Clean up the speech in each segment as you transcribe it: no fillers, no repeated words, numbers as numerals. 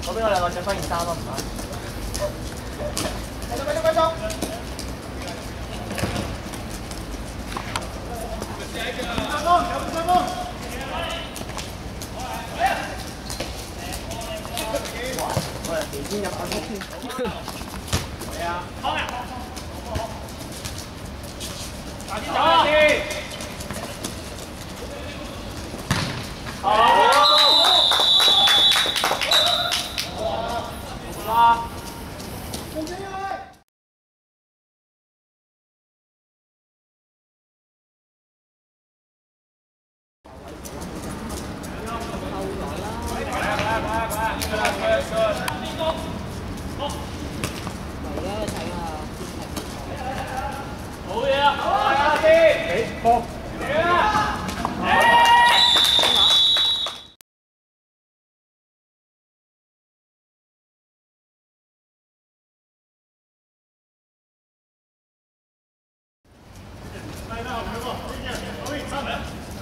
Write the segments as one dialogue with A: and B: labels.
A: 我俾我兩個着翻件衫咯，唔該。繼續。我哋幾先入翻屋先。係啊，好嘅。大啲走先。好。好。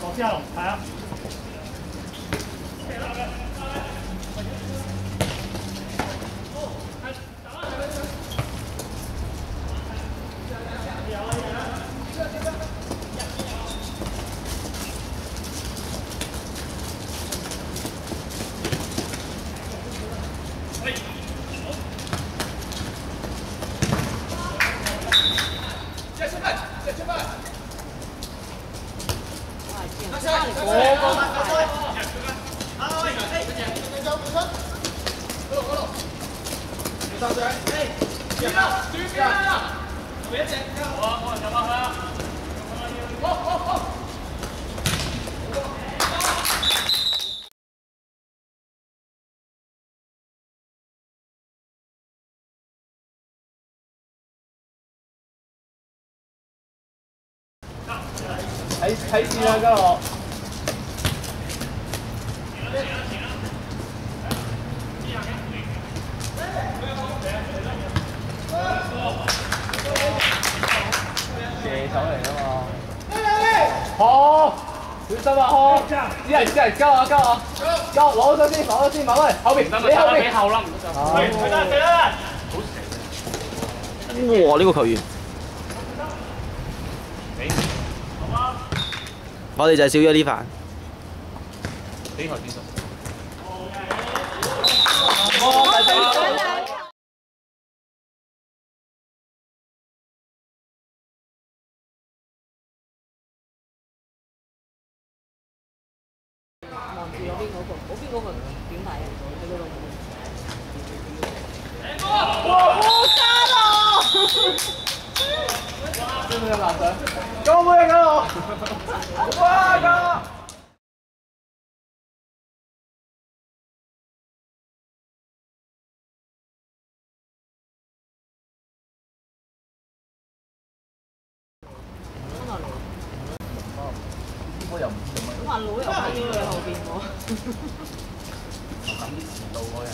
A: 羅思亞龍，係啊。睇住啦，家樂。射手嚟㗎嘛。好，小心啊，康！啲人交我，攞咗先，慢慢嚟，後邊，你後邊。後啦，唔得就。係啦。哇！呢個球員。我哋就係少咗啲飯。幾台幾多？
B: 望住嗰邊嗰個點睇啊？佢嗰度。加咯！
A: 真係有難上，救命啊！哇！加！我又唔知乜。
B: 話佬又喺佢後邊喎。
A: 我等啲遲到嗰人。